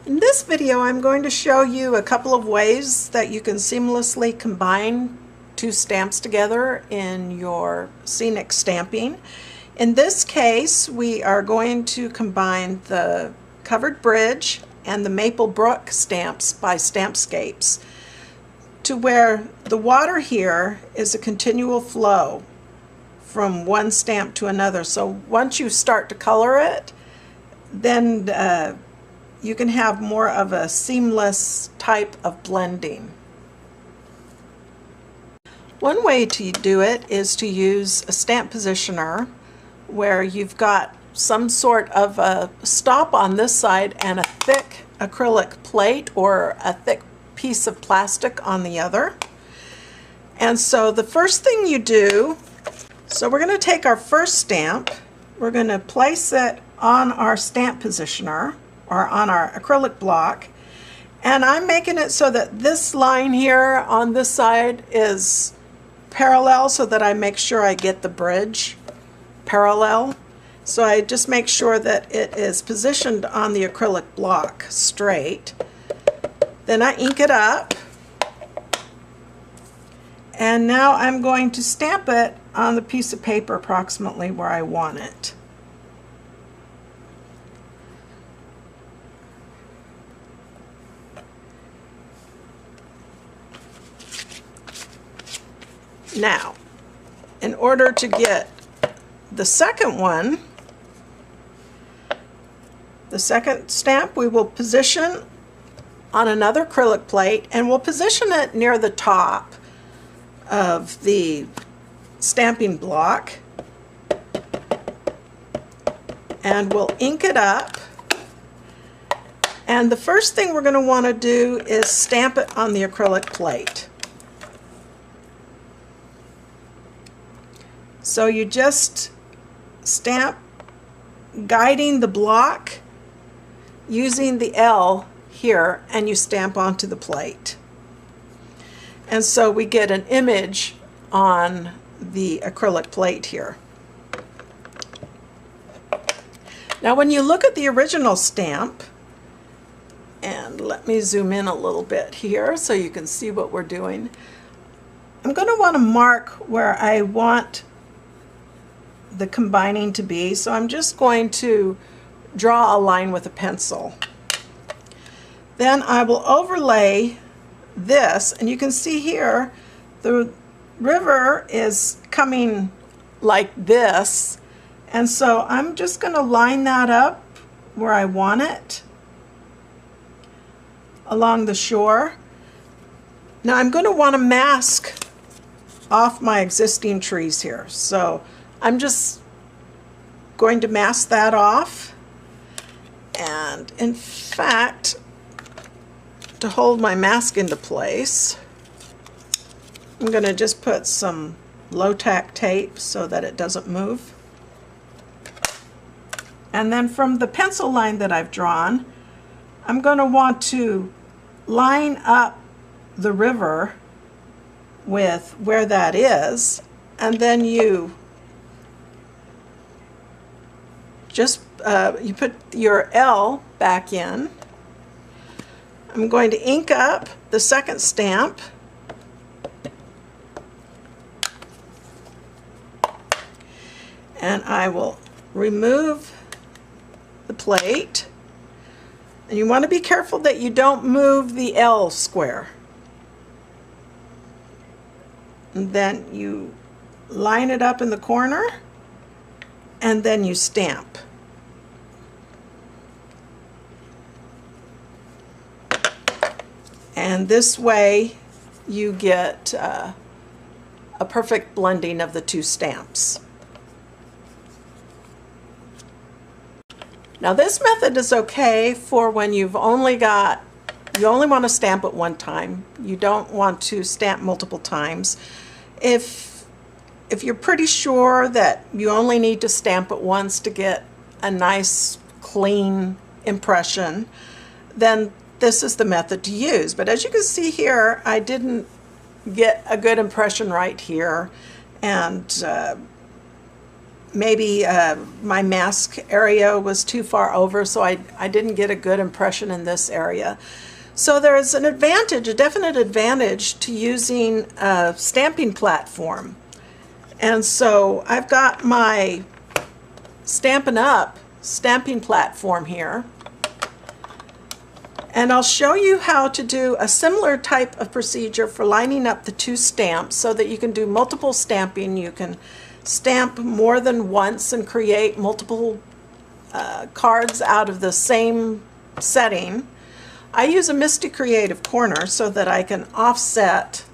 In this video, I'm going to show you a couple of ways that you can seamlessly combine two stamps together in your scenic stamping. In this case, we are going to combine the Covered Bridge and the Maple Brook stamps by Stampscapes to where the water here is a continual flow from one stamp to another. So once you start to color it, then you can have more of a seamless type of blending. One way to do it is to use a stamp positioner where you've got some sort of a stop on this side and a thick acrylic plate or a thick piece of plastic on the other. And so the first thing you do, so we're going to take our first stamp, we're going to place it on our stamp positioner or on our acrylic block, and I'm making it so that this line here on this side is parallel so that I make sure I get the bridge parallel. So I just make sure that it is positioned on the acrylic block straight. Then I ink it up, and now I'm going to stamp it on the piece of paper approximately where I want it. Now, in order to get the second one, the second stamp, we will position on another acrylic plate, and we'll position it near the top of the stamping block, and we'll ink it up. And the first thing we're going to want to do is stamp it on the acrylic plate. So you just stamp, guiding the block using the L here, and you stamp onto the plate. And so we get an image on the acrylic plate here. Now when you look at the original stamp, and let me zoom in a little bit here so you can see what we're doing, I'm going to want to mark where I want the combining to be, so I'm just going to draw a line with a pencil. Then I will overlay this, and you can see here the river is coming like this, and so I'm just going to line that up where I want it along the shore. Now I'm going to want to mask off my existing trees here, so I'm just going to mask that off. And in fact, to hold my mask into place, I'm going to just put some low-tack tape so that it doesn't move. And then from the pencil line that I've drawn, I'm going to want to line up the river with where that is, and then you just you put your L back in. I'm going to ink up the second stamp, and I will remove the plate, and you want to be careful that you don't move the L square. And then you line it up in the corner, and then you stamp. And this way you get a perfect blending of the two stamps. Now this method is okay for when you only want to stamp it one time. You don't want to stamp multiple times. If you're pretty sure that you only need to stamp it once to get a nice clean impression, then this is the method to use. But as you can see here, I didn't get a good impression right here, and maybe my mask area was too far over, so I didn't get a good impression in this area. So there's an advantage, a definite advantage to using a stamping platform. And so I've got my Stampin' Up! Stamping platform here. And I'll show you how to do a similar type of procedure for lining up the two stamps so that you can do multiple stamping. You can stamp more than once and create multiple cards out of the same setting. I use a MISTI Creative Corner so that I can offset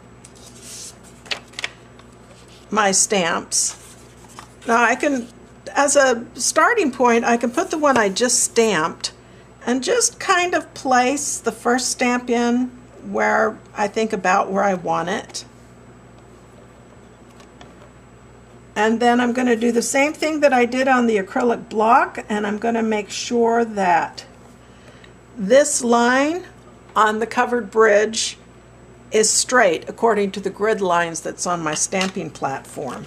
my stamps. Now I can, as a starting point, I can put the one I just stamped and just kind of place the first stamp in where I think about where I want it. And then I'm going to do the same thing that I did on the acrylic block, and I'm going to make sure that this line on the covered bridge is straight according to the grid lines that's on my stamping platform.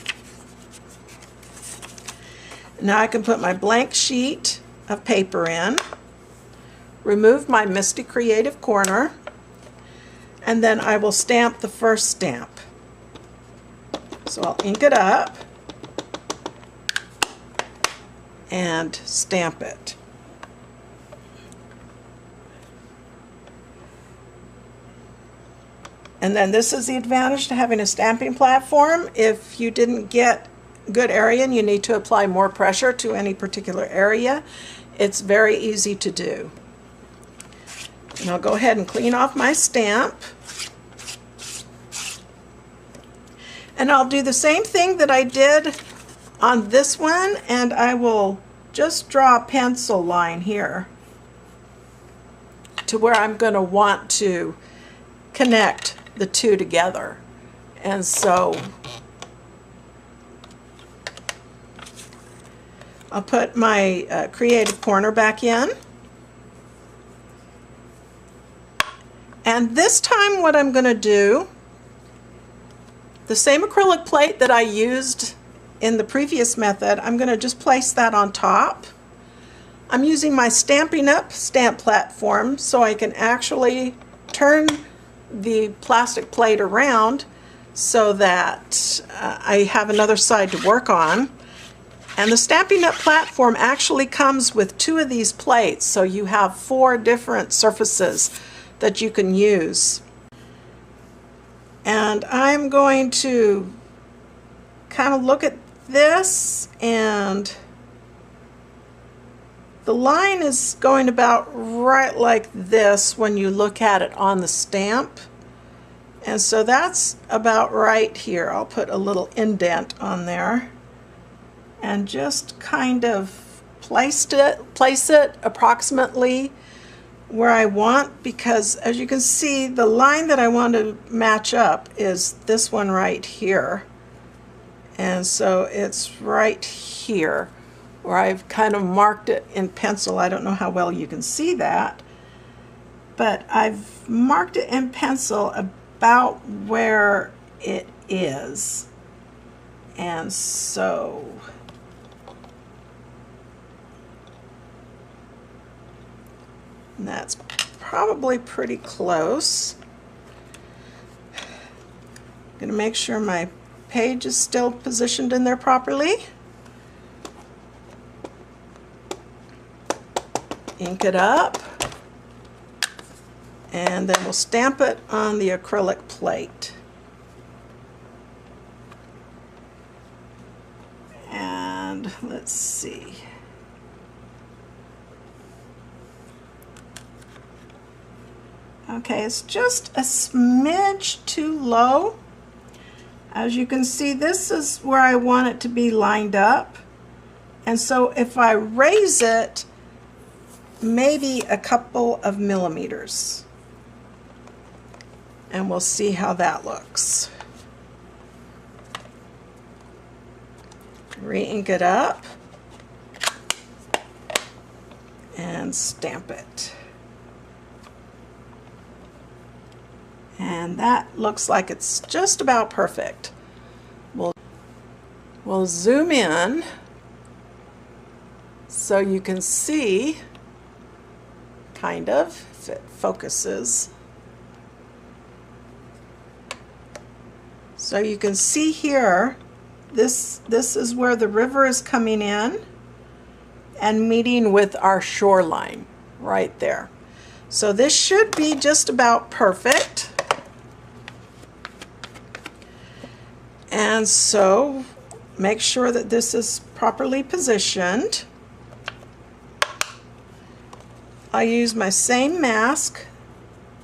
Now I can put my blank sheet of paper in, remove my MISTI Creative Corner, and then I will stamp the first stamp. So I'll ink it up and stamp it. And then this is the advantage to having a stamping platform. If you didn't get good area and you need to apply more pressure to any particular area, it's very easy to do. And I'll go ahead and clean off my stamp. And I'll do the same thing that I did on this one, and I will just draw a pencil line here to where I'm going to want to connect the two together. And so I'll put my Creative Corner back in. And this time what I'm going to do, the same acrylic plate that I used in the previous method, I'm going to just place that on top. I'm using my Stampin' Up! Stamp platform so I can actually turn the plastic plate around so that I have another side to work on. And the Stampin' Up! Platform actually comes with two of these plates, so you have 4 different surfaces that you can use. And I'm going to kind of look at this, and the line is going about right like this when you look at it on the stamp. And so that's about right here. I'll put a little indent on there and just kind of place it approximately where I want, because as you can see, the line that I want to match up is this one right here. And so it's right here where I've kind of marked it in pencil. I don't know how well you can see that, but I've marked it in pencil about where it is. And so that's probably pretty close. I'm going to make sure my page is still positioned in there properly. Ink it up, and then we'll stamp it on the acrylic plate. And let's see. Okay, it's just a smidge too low. As you can see, this is where I want it to be lined up. And so if I raise it maybe a couple of millimeters, and we'll see how that looks. Re-ink it up and stamp it. And that looks like it's just about perfect. We'll zoom in so you can see, kind of, if it focuses. So you can see here, this is where the river is coming in and meeting with our shoreline right there. So this should be just about perfect. And so make sure that this is properly positioned. I use my same mask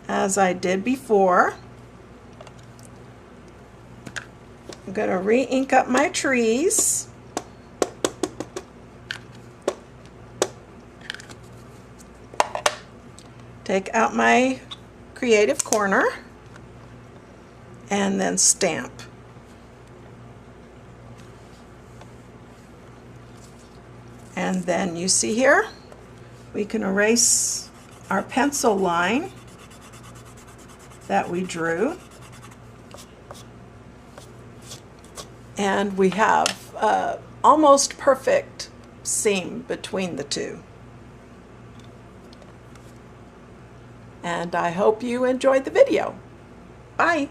as I did before. I'm going to re-ink up my trees. Take out my creative corner and then stamp. And then you see here, we can erase our pencil line that we drew. And we have almost perfect seam between the two. And I hope you enjoyed the video. Bye.